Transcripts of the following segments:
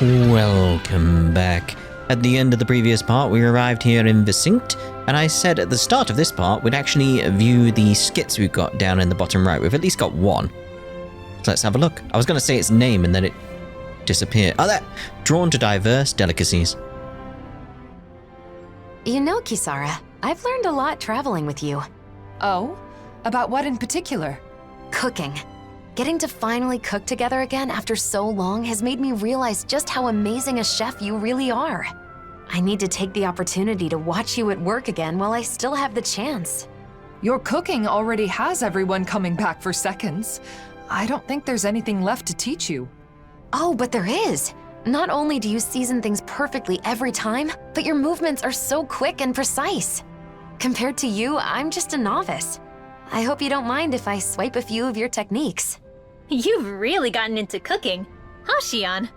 Welcome back. At the end of the previous part, we arrived here in Viscint, and I said at the start of this part, we'd actually view the skits we've got down in the bottom right. We've at least got one. So let's have a look. I was going to say its name, and then it disappeared. Oh, there! Drawn to diverse delicacies. You know, Kisara, I've learned a lot traveling with you. Oh? About what in particular? Cooking. Getting to finally cook together again after so long has made me realize just how amazing a chef you really are. I need to take the opportunity to watch you at work again while I still have the chance. Your cooking already has everyone coming back for seconds. I don't think there's anything left to teach you. Oh, but there is. Not only do you season things perfectly every time, but your movements are so quick and precise. Compared to you, I'm just a novice. I hope you don't mind if I swipe a few of your techniques. You've really gotten into cooking, huh, Xion?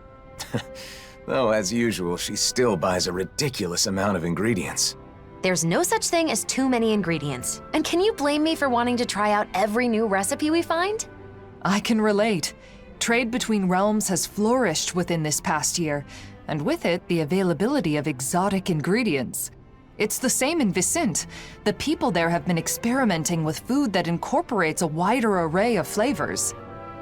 Though, as usual, she still buys a ridiculous amount of ingredients. There's no such thing as too many ingredients. And can you blame me for wanting to try out every new recipe we find? I can relate. Trade between realms has flourished within this past year, and with it, the availability of exotic ingredients. It's the same in Viscint. The people there have been experimenting with food that incorporates a wider array of flavors.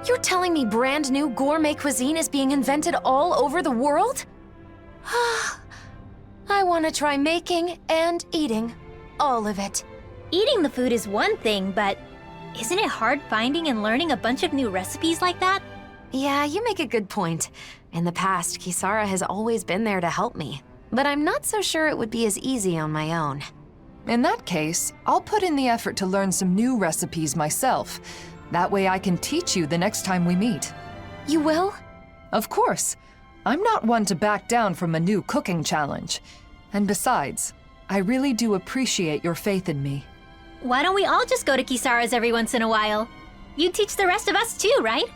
You're telling me brand new gourmet cuisine is being invented all over the world? I want to try making and eating. All of it. Eating the food is one thing, but isn't it hard finding and learning a bunch of new recipes like that? Yeah, you make a good point. In the past, Kisara has always been there to help me. But I'm not so sure it would be as easy on my own. In that case, I'll put in the effort to learn some new recipes myself. That way I can teach you the next time we meet. You will? Of course. I'm not one to back down from a new cooking challenge. And besides, I really do appreciate your faith in me. Why don't we all just go to Kisara's every once in a while? You teach the rest of us too, right?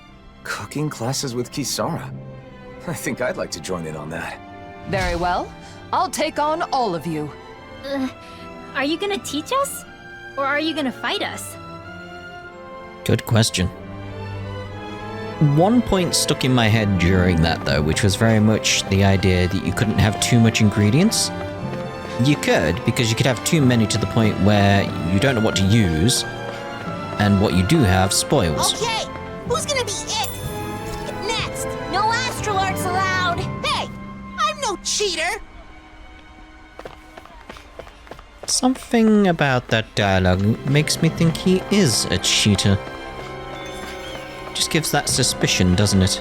Cooking classes with Kisara? I think I'd like to join in on that. Very well. I'll take on all of you. Are you gonna teach us? Or are you gonna fight us? Good question. One point stuck in my head during that, though, which was very much the idea that you couldn't have too much ingredients. You could, because you could have too many to the point where you don't know what to use, and what you do have spoils. Okay, who's gonna be it? Next, no astral arts allowed. Hey, I'm no cheater. Something about that dialogue makes me think he is a cheater. Just gives that suspicion, doesn't it?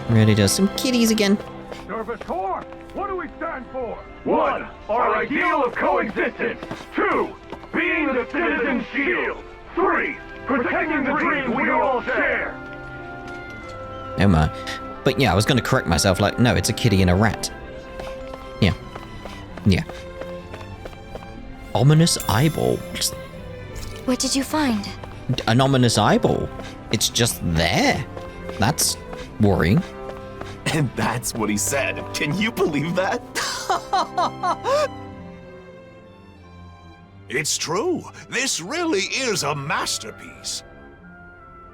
Really does. Some kitties again. Servitor, what do we stand for? 1. Our ideal of coexistence. 2. Being the citizen's shield. 3. Protecting the dream we all share. Oh my. But yeah, I was going to correct myself, like, no, it's a kitty and a rat. Yeah. Yeah. Ominous eyeball. What did you find? An ominous eyeball. It's just there. That's worrying. And that's what he said. Can you believe that? It's true. This really is a masterpiece.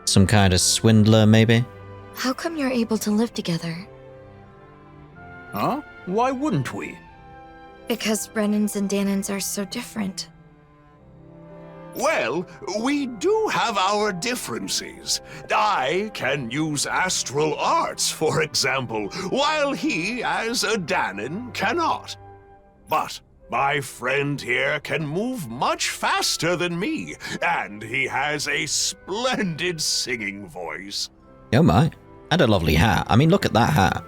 Some kind of swindler, maybe? How come you're able to live together? Huh? Why wouldn't we? Because Renans and Danans are so different. Well, we do have our differences. I can use astral arts, for example, while he, as a Danan, cannot. But my friend here can move much faster than me, and he has a splendid singing voice. Oh my. And a lovely hat. I mean, look at that hat.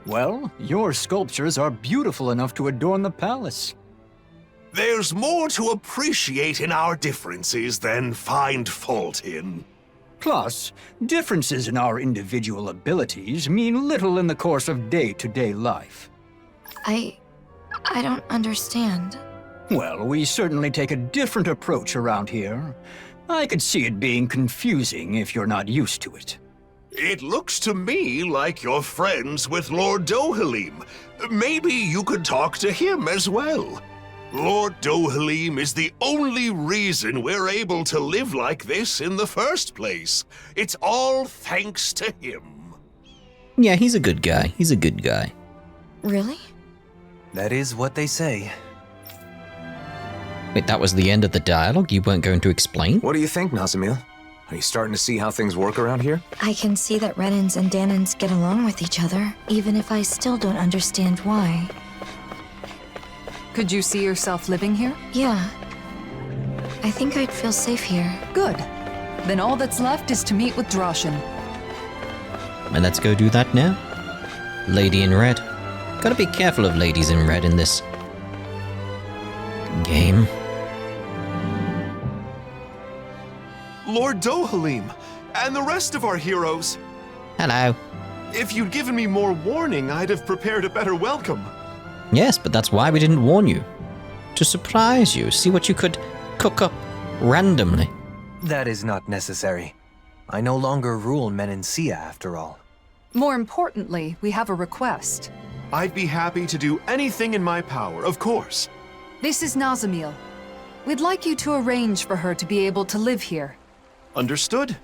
Well, your sculptures are beautiful enough to adorn the palace. There's more to appreciate in our differences than find fault in. Plus, differences in our individual abilities mean little in the course of day-to-day life. I don't understand. Well, we certainly take a different approach around here. I could see it being confusing if you're not used to it. It looks to me like you're friends with Lord Dohalim. Maybe you could talk to him as well. Lord Dohalim is the only reason we're able to live like this in the first place. It's all thanks to him. Yeah, he's a good guy. He's a good guy. Really? That is what they say. Wait, that was the end of the dialogue? You weren't going to explain? What do you think, Nazamil? Are you starting to see how things work around here? I can see that Renans and Danans get along with each other, even if I still don't understand why. Could you see yourself living here? Yeah. I think I'd feel safe here. Good. Then all that's left is to meet with Droshin. And let's go do that now. Lady in red. Gotta be careful of ladies in red in this game. Lord Dohalim, and the rest of our heroes. Hello. If you'd given me more warning, I'd have prepared a better welcome. Yes, but that's why we didn't warn you. To surprise you, see what you could cook up randomly. That is not necessary. I no longer rule Menencia, after all. More importantly, we have a request. I'd be happy to do anything in my power, of course. This is Nazamil. We'd like you to arrange for her to be able to live here. Understood.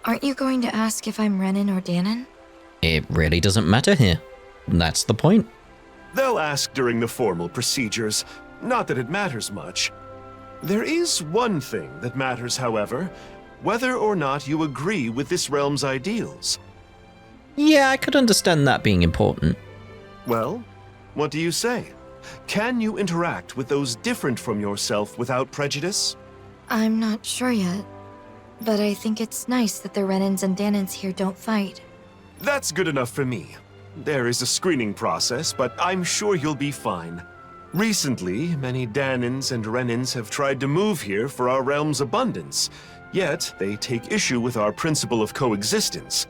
Aren't you going to ask if I'm Renan or Danan? It really doesn't matter here. That's the point. They'll ask during the formal procedures. Not that it matters much. There is one thing that matters, however. Whether or not you agree with this realm's ideals. Yeah, I could understand that being important. Well, what do you say? Can you interact with those different from yourself without prejudice? I'm not sure yet. But I think it's nice that the Renans and Danans here don't fight. That's good enough for me. There is a screening process, but I'm sure you'll be fine. Recently, many Danans and Renans have tried to move here for our realm's abundance, yet they take issue with our principle of coexistence.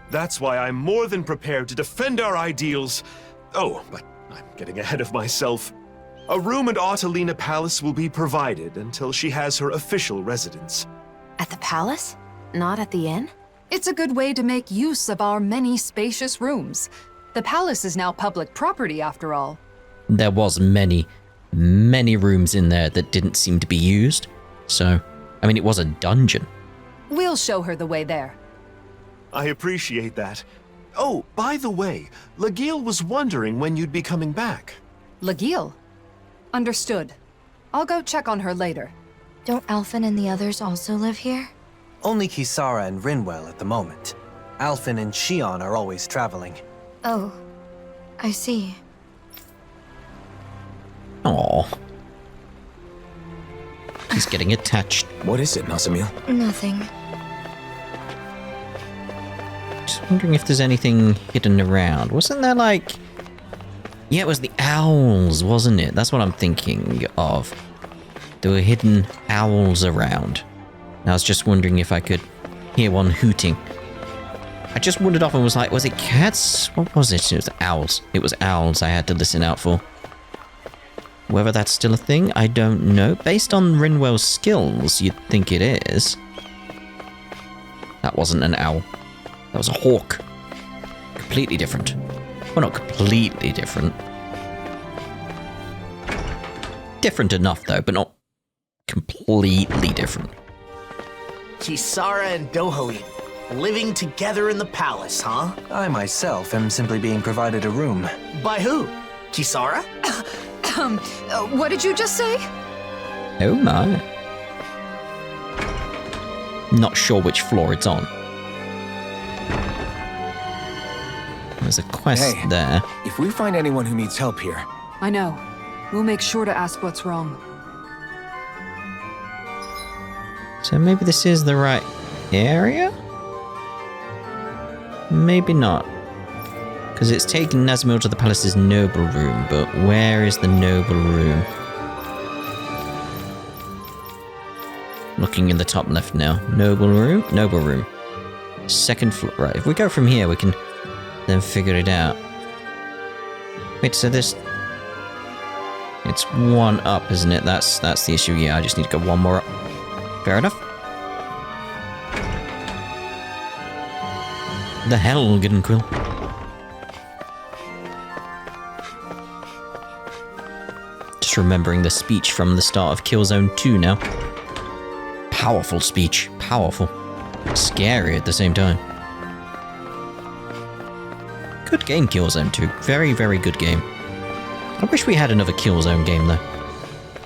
That's why I'm more than prepared to defend our ideals. Oh, but I'm getting ahead of myself. A room at Autalina Palace will be provided until she has her official residence. At the palace? Not at the inn? It's a good way to make use of our many spacious rooms. The palace is now public property, after all. There was many rooms in there that didn't seem to be used. So, I mean, it was a dungeon. We'll show her the way there. I appreciate that. Oh, by the way, Lagiel was wondering when you'd be coming back. Lagiel? Understood. I'll go check on her later. Don't Alphen and the others also live here? Only Kisara and Rinwell at the moment. Alphen and Shion are always traveling. Oh, I see. Aww. He's getting attached. What is it, Nazamil? Nothing. Just wondering if there's anything hidden around. Wasn't there like... Yeah, it was the owls, wasn't it? That's what I'm thinking of. There were hidden owls around. And I was just wondering if I could hear one hooting. I just wandered off and was like, was it cats? What was it? It was owls. It was owls I had to listen out for. Whether that's still a thing, I don't know. Based on Rinwell's skills, you'd think it is. That wasn't an owl. That was a hawk. Completely different. Well, not completely different. Different enough, though, but not completely different. Kisara and Dohalim, living together in the palace, huh? I myself am simply being provided a room. By who? Kisara? What did you just say? Oh my. Not sure which floor it's on. There's a quest there. If we find anyone who needs help here... I know. We'll make sure to ask what's wrong. So maybe this is the right area? Maybe not. Because it's taken Nazamil to the palace's noble room, but where is the noble room? Looking in the top left now. Noble room? Noble room. Second floor. Right, if we go from here, we can then figure it out. Wait, so this... It's one up, isn't it? That's the issue. Yeah, I just need to go one more up. Fair enough. The hell, Good and Quill. Just remembering the speech from the start of Killzone 2 now. Powerful speech. Powerful. Scary at the same time. Good game, Killzone 2. Very, very good game. I wish we had another Killzone game, though.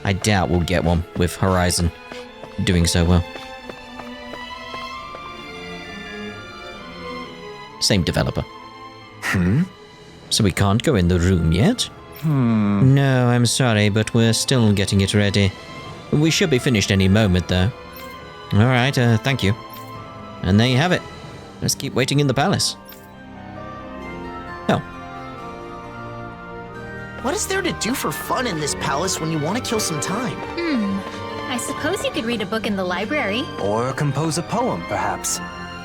I doubt we'll get one with Horizon doing so well. Same developer. So we can't go in the room yet? No, I'm sorry, but we're still getting it ready. We should be finished any moment, though. Alright, thank you. And there you have it. Let's keep waiting in the palace. Oh. What is there to do for fun in this palace when you want to kill some time? I suppose you could read a book in the library. Or compose a poem, perhaps.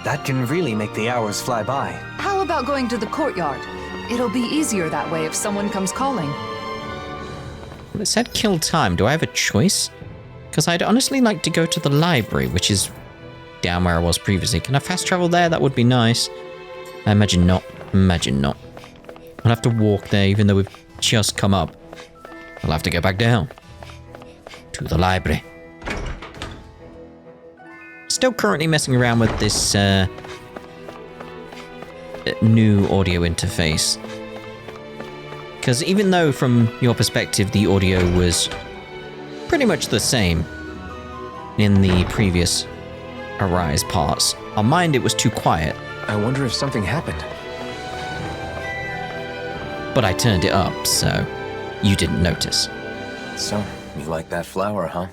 That can really make the hours fly by. How about going to the courtyard? It'll be easier that way if someone comes calling. Well, it said kill time. Do I have a choice? Because I'd honestly like to go to the library, which is down where I was previously. Can I fast travel there? That would be nice. I imagine not. Imagine not. I'll have to walk there, even though we've just come up. I'll have to go back down. To the library. Still currently messing around with this new audio interface. Because even though from your perspective the audio was pretty much the same in the previous Arise parts, on mine it was too quiet. I wonder if something happened. But I turned it up, so you didn't notice. So, you like that flower, huh?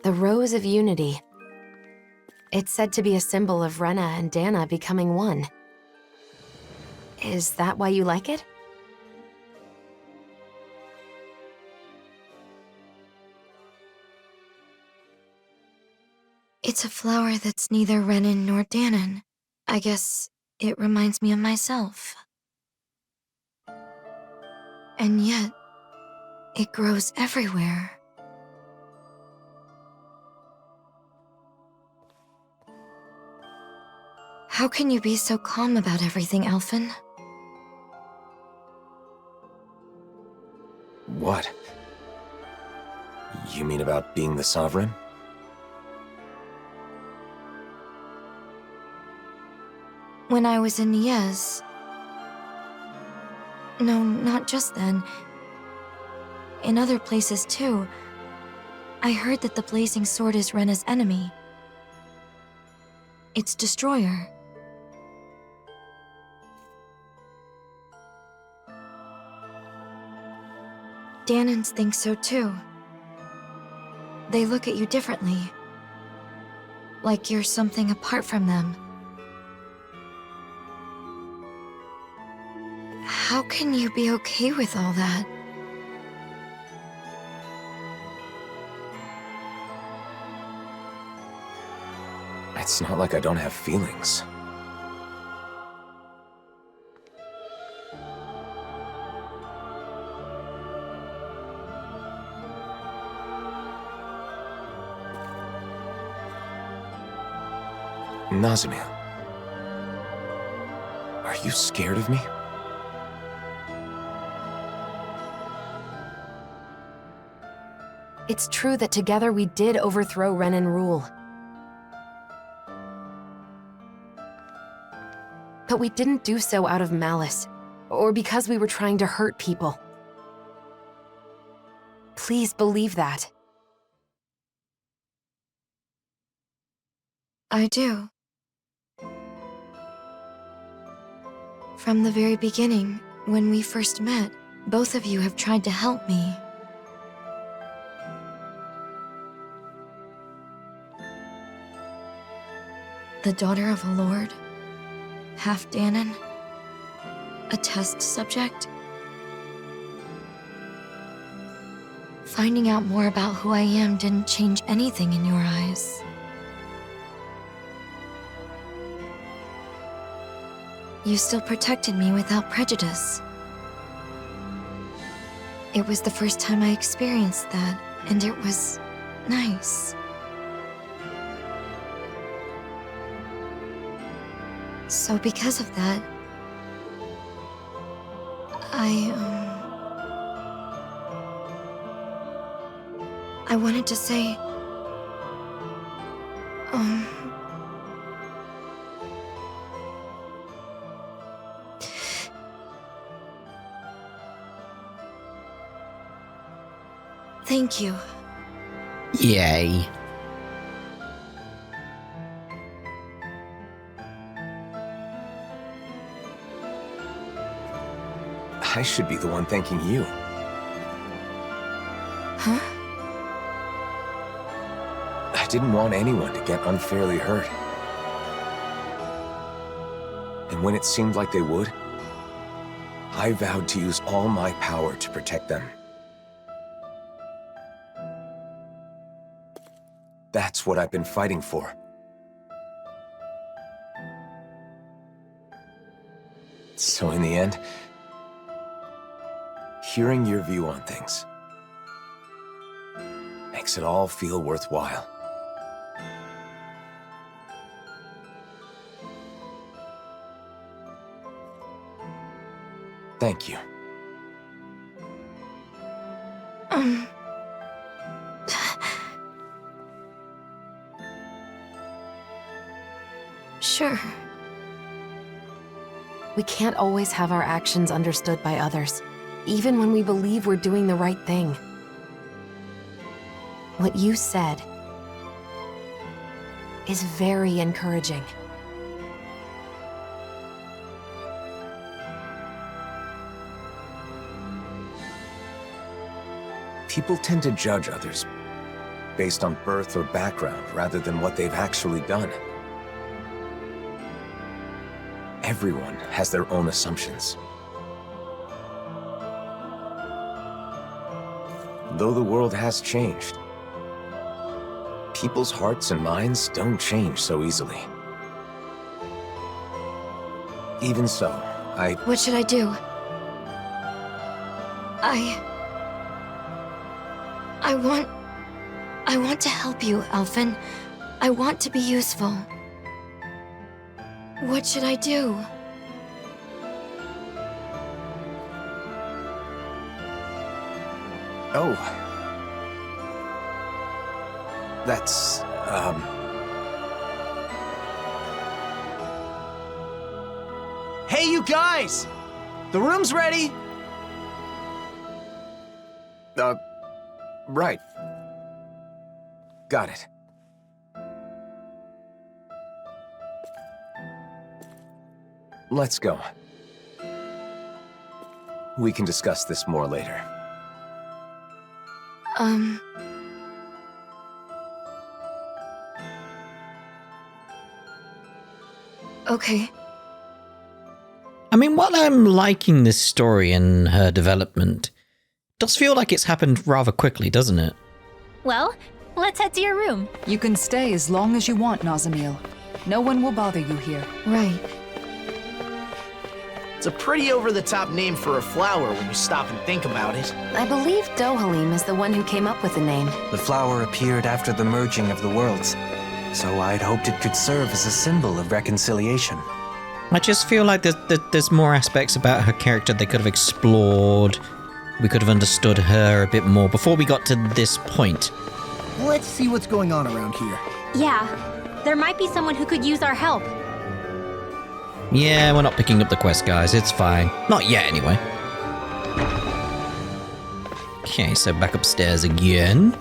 The Rose of Unity. It's said to be a symbol of Rena and Dana becoming one. Is that why you like it? It's a flower that's neither Renan nor Danon. I guess it reminds me of myself. And yet, it grows everywhere. How can you be so calm about everything, Alphen? What? You mean about being the Sovereign? When I was in Niez... No, not just then. In other places too. I heard that the Blazing Sword is Rena's enemy. Its destroyer. Danons think so too. They look at you differently. Like you're something apart from them. How can you be okay with all that? It's not like I don't have feelings. Nazamil. Are you scared of me? It's true that together we did overthrow Renan rule. But we didn't do so out of malice, or because we were trying to hurt people. Please believe that. I do. From the very beginning, when we first met, both of you have tried to help me. The daughter of a lord, half Danon, a test subject. Finding out more about who I am didn't change anything in your eyes. You still protected me without prejudice. It was the first time I experienced that, and it was nice. So because of that, I wanted to say, Thank you. Yay. I should be the one thanking you. Huh? I didn't want anyone to get unfairly hurt. And when it seemed like they would, I vowed to use all my power to protect them. That's what I've been fighting for. So in the end, hearing your view on things makes it all feel worthwhile. Thank you. Sure. We can't always have our actions understood by others, even when we believe we're doing the right thing. What you said is very encouraging. People tend to judge others based on birth or background rather than what they've actually done. Everyone has their own assumptions. Though the world has changed, people's hearts and minds don't change so easily. Even so, What should I do? I want to help you, Alphen. I want to be useful. What should I do? Oh. That's, Hey, you guys! The room's ready! Right. Got it. Let's go. We can discuss this more later. Okay. I mean, while I'm liking this story and her development, it does feel like it's happened rather quickly, doesn't it? Well, let's head to your room. You can stay as long as you want, Nazamil. No one will bother you here. Right. It's a pretty over-the-top name for a flower when you stop and think about it. I believe Dohalim is the one who came up with the name. The flower appeared after the merging of the worlds, so I'd hoped it could serve as a symbol of reconciliation. I just feel like there's more aspects about her character they could have explored. We could have understood her a bit more before we got to this point. Let's see what's going on around here. Yeah, there might be someone who could use our help. Yeah, we're not picking up the quest, guys. It's fine. Not yet, anyway. Okay, so back upstairs again.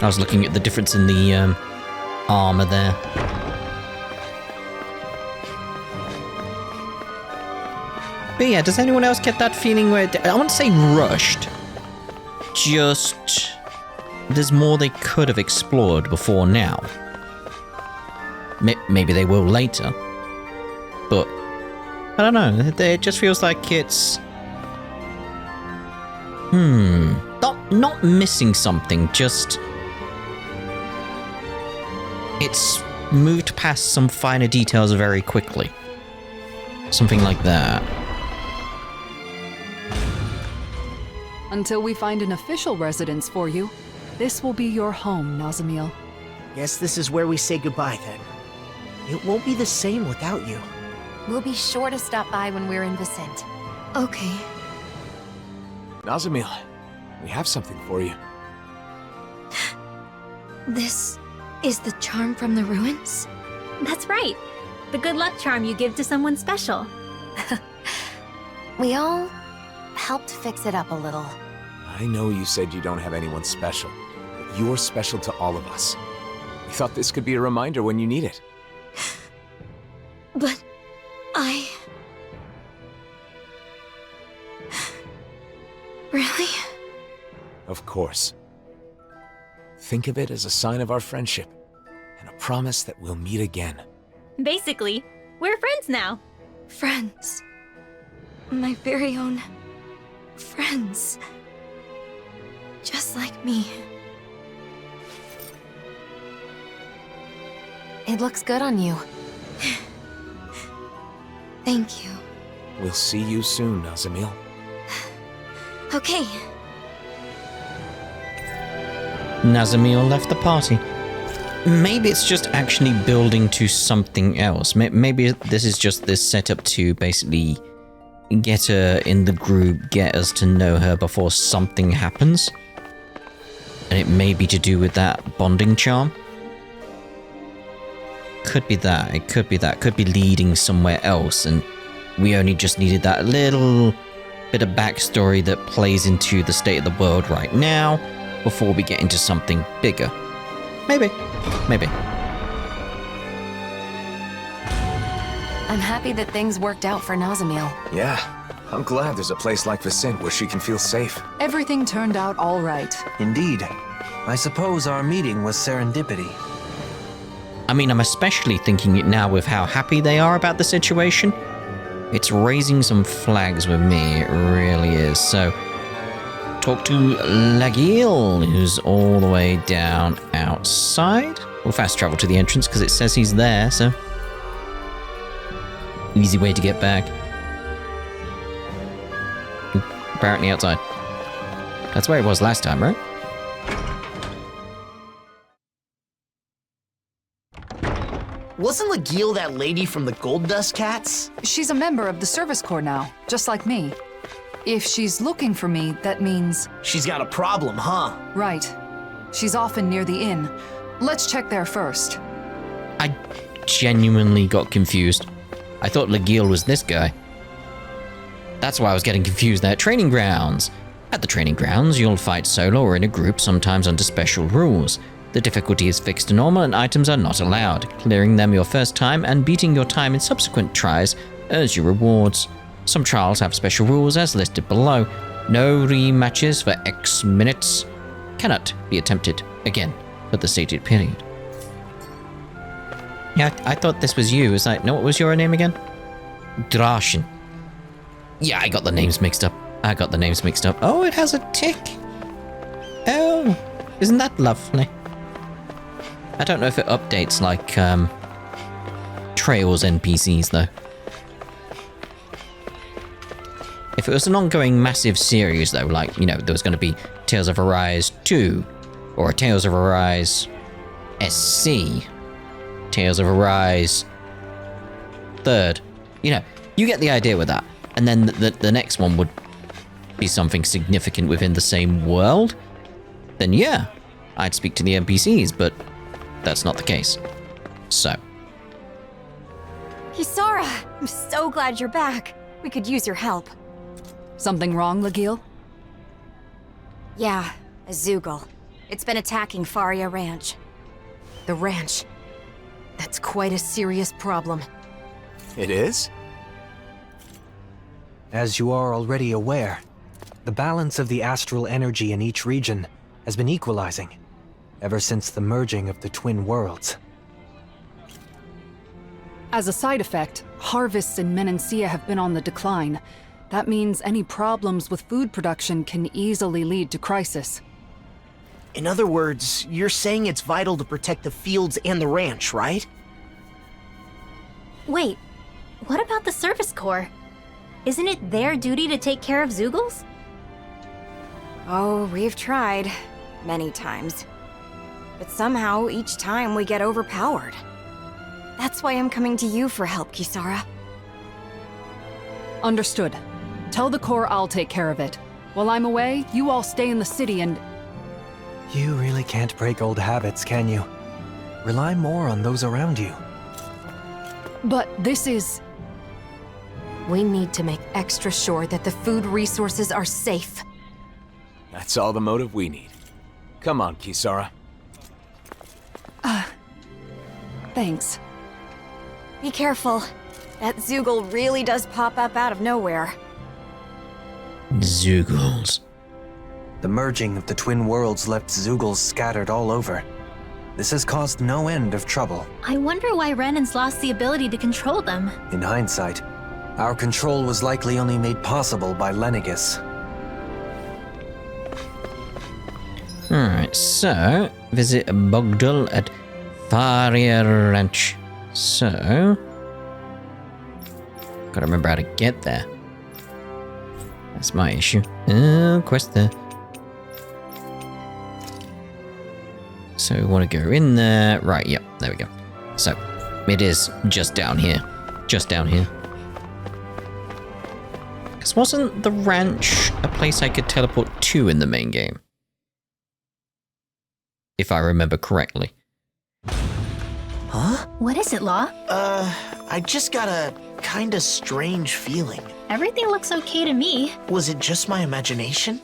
I was looking at the difference in the armor there. But yeah, does anyone else get that feeling where... I wouldn't say rushed. Just... there's more they could have explored before now. Maybe they will later. But... I don't know. It just feels like it's... Not missing something, just... it's moved past some finer details very quickly. Something like that. Until we find an official residence for you, this will be your home, Nazamil. Guess this is where we say goodbye then. It won't be the same without you. We'll be sure to stop by when we're in Viscint. Okay. Nazamil, we have something for you. This is the charm from the ruins? That's right. The good luck charm you give to someone special. We all helped fix it up a little. I know you said you don't have anyone special, but you're special to all of us. We thought this could be a reminder when you need it. But Really? Of course. Think of it as a sign of our friendship, and a promise that we'll meet again. Basically, we're friends now. Friends. My very own friends. Just like me. It looks good on you. Thank you. We'll see you soon, Nazamil. Okay. Nazamil left the party. Maybe it's just actually building to something else. Maybe this is just this setup to basically get her in the group, get us to know her before something happens. And it may be to do with that bonding charm. Could be that. It could be that. Could be leading somewhere else, and we only just needed that little bit of backstory that plays into the state of the world right now before we get into something bigger. Maybe. Maybe. I'm happy that things worked out for Nazamil. Yeah, I'm glad there's a place like Viscint where she can feel safe. Everything turned out all right. Indeed. I suppose our meeting was serendipity. I mean, I'm especially thinking it now with how happy they are about the situation. It's raising some flags with me, it really is. So, talk to Lagil, who's all the way down outside. We'll fast travel to the entrance because it says he's there, so... easy way to get back. Apparently outside. That's where it was last time, right? Wasn't Lagil that lady from the Gold Dust Cats? She's a member of the Service Corps now, just like me. If she's looking for me, that means... She's got a problem, huh? Right. She's often near the inn. Let's check there first. I genuinely got confused. I thought Lagil was this guy. That's why I was getting confused there. Training grounds. At the training grounds, you'll fight solo or in a group, sometimes under special rules. The difficulty is fixed to normal and items are not allowed. Clearing them your first time and beating your time in subsequent tries earns you rewards. Some trials have special rules as listed below. No rematches for X minutes. Cannot be attempted again for the stated period. Yeah, I thought this was you. No, what was your name again? Drashin. Yeah, I got the names mixed up. Oh, it has a tick. Oh, isn't that lovely? I don't know if it updates like Trails NPCs though. If it was an ongoing massive series though, like, you know, there was going to be Tales of Arise 2 or Tales of Arise SC, Tales of Arise 3rd, you know, you get the idea with that. And then the next one would be something significant within the same world, then yeah, I'd speak to the NPCs, but that's not the case. So. Kisara, I'm so glad you're back. We could use your help. Something wrong, Lagil? Yeah, a Zoogle. It's been attacking Faria Ranch. The ranch. That's quite a serious problem. It is? As you are already aware, the balance of the astral energy in each region has been equalizing ever since the merging of the twin worlds. As a side effect, harvests in Menancia have been on the decline. That means any problems with food production can easily lead to crisis. In other words, you're saying it's vital to protect the fields and the ranch, right? Wait, what about the Service Corps? Isn't it their duty to take care of Zoogles? Oh, we've tried. Many times. But somehow, each time we get overpowered. That's why I'm coming to you for help, Kisara. Understood. Tell the Corps I'll take care of it. While I'm away, you all stay in the city and... You really can't break old habits, can you? Rely more on those around you. But this is... We need to make extra sure that the food resources are safe. That's all the motive we need. Come on, Kisara. Thanks. Be careful. That Zoogle really does pop up out of nowhere. Zoogles. The merging of the twin worlds left Zoogles scattered all over. This has caused no end of trouble. I wonder why Renan's lost the ability to control them. In hindsight, our control was likely only made possible by Lenegus. Alright, so visit Bogdal at Faria Ranch. So, gotta remember how to get there. That's my issue. Quest there. So we want to go in there. Right, yep, there we go. So, it is just down here. Just down here. Because wasn't the ranch a place I could teleport to in the main game? If I remember correctly. Huh? What is it, Law? I just got a kinda strange feeling. Everything looks okay to me. Was it just my imagination?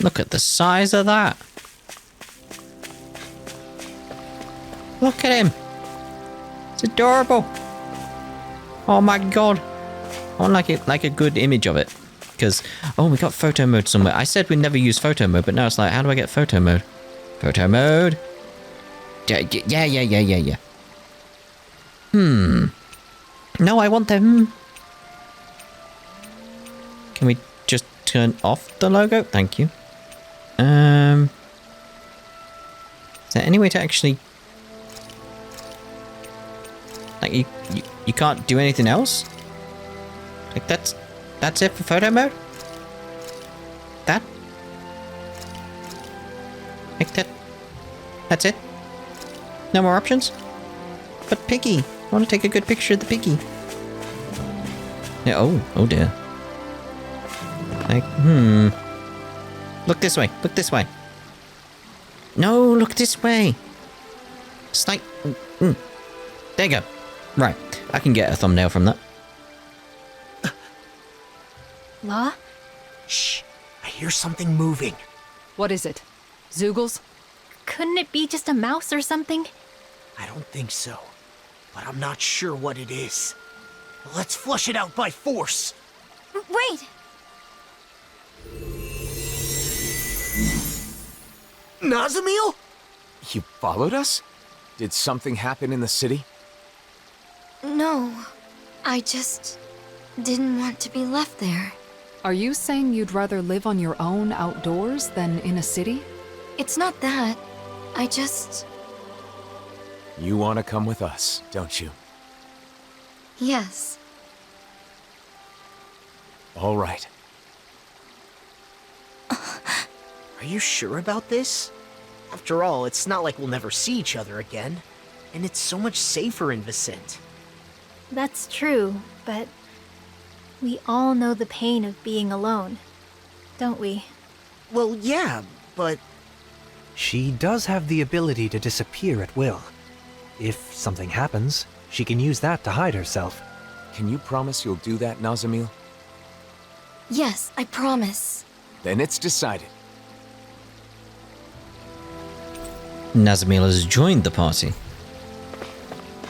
Look at the size of that. Look at him. It's adorable. Oh my god. I want like a good image of it. Because, oh, we got photo mode somewhere. I said we'd never use photo mode, but now it's like, how do I get photo mode? Photo mode. Yeah. No, I want them. Can we just turn off the logo? Thank you. Is there any way to actually... Like, you can't do anything else? Like, that's it for photo mode? That? Like that's it? No more options? But Piggy! I want to take a good picture of the Piggy. Yeah, oh dear. Like, Look this way, look this way. No, look this way. It's like, there you go. Right, I can get a thumbnail from that. Law? Shh, I hear something moving. What is it? Zoogles? Couldn't it be just a mouse or something? I don't think so, but I'm not sure what it is. Let's flush it out by force. Wait! Nazamil? You followed us? Did something happen in the city? No, I just didn't want to be left there. Are you saying you'd rather live on your own outdoors than in a city? It's not that. I just... You want to come with us, don't you? Yes. All right. Are you sure about this? After all, it's not like we'll never see each other again. And it's so much safer in Viscint. That's true, but we all know the pain of being alone, don't we? Well, yeah, but... She does have the ability to disappear at will. If something happens, she can use that to hide herself. Can you promise you'll do that, Nazamil? Yes, I promise. Then it's decided. Nazamil has joined the party.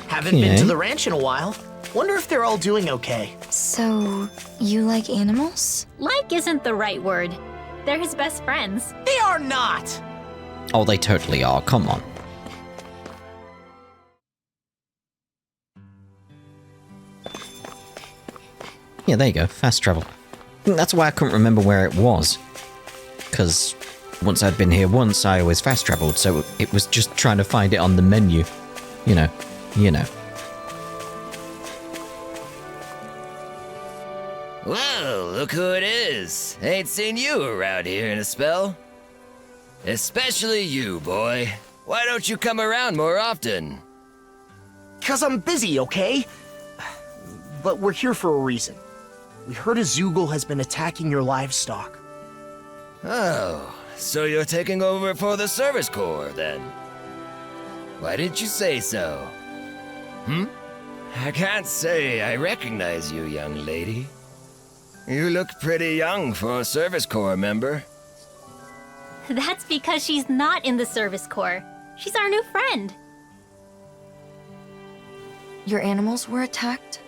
Haven't been to the ranch in a while. Wonder if they're all doing okay. So, you like animals? Like isn't the right word. They're his best friends. They are not! Oh, they totally are. Come on. Yeah, there you go. Fast travel. That's why I couldn't remember where it was. Because once I'd been here once, I always fast traveled, so it was just trying to find it on the menu. You know. Whoa, look who it is. Ain't seen you around here in a spell. Especially you, boy. Why don't you come around more often? 'Cause I'm busy, okay? But we're here for a reason. We heard a Zoogle has been attacking your livestock. Oh, so you're taking over for the Service Corps, then? Why didn't you say so? I can't say I recognize you, young lady. You look pretty young for a Service Corps member. That's because she's not in the Service Corps. She's our new friend. Your animals were attacked?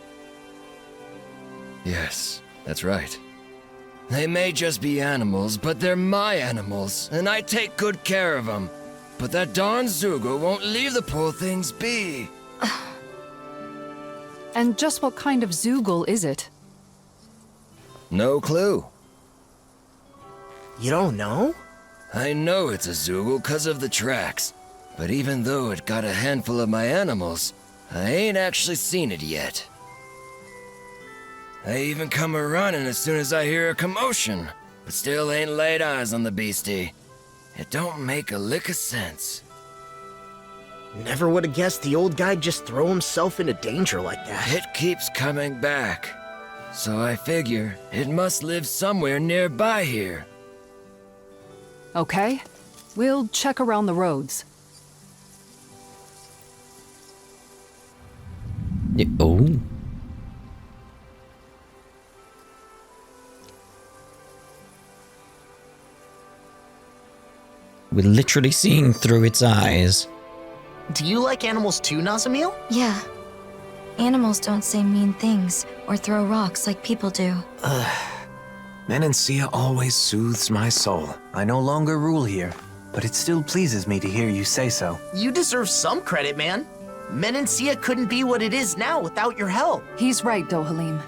Yes, that's right. They may just be animals, but they're my animals, and I take good care of them. But that darn Zoogle won't leave the poor things be. And just what kind of Zoogle is it? No clue. You don't know? I know it's a Zoogle 'cause of the tracks, but even though it got a handful of my animals, I ain't actually seen it yet. I even come a-running as soon as I hear a commotion, but still ain't laid eyes on the beastie. It don't make a lick of sense. Never would have guessed the old guy'd just throw himself into danger like that. It keeps coming back, so I figure it must live somewhere nearby here. Okay, we'll check around the roads. Oh. We're literally seeing through its eyes. Do you like animals too, Nazamil? Yeah. Animals don't say mean things or throw rocks like people do. Menancia always soothes my soul. I no longer rule here, but it still pleases me to hear you say so. You deserve some credit, man. Menancia couldn't be what it is now without your help. He's right, Dohalim.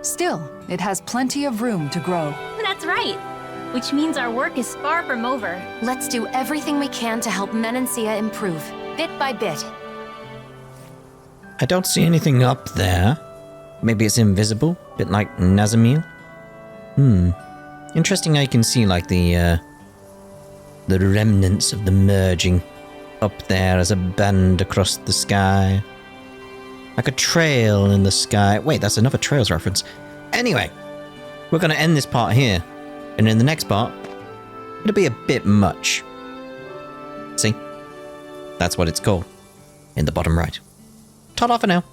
Still, it has plenty of room to grow. That's right. Which means our work is far from over. Let's do everything we can to help Menancia improve, bit by bit. I don't see anything up there. Maybe it's invisible, bit like Nazamil. Interesting how you can see like the remnants of the merging up there as a band across the sky. Like a trail in the sky. Wait, that's another Trails reference. Anyway, we're going to end this part here. And in the next part, it'll be a bit much. See? That's what it's called. In the bottom right. Ta-da for now.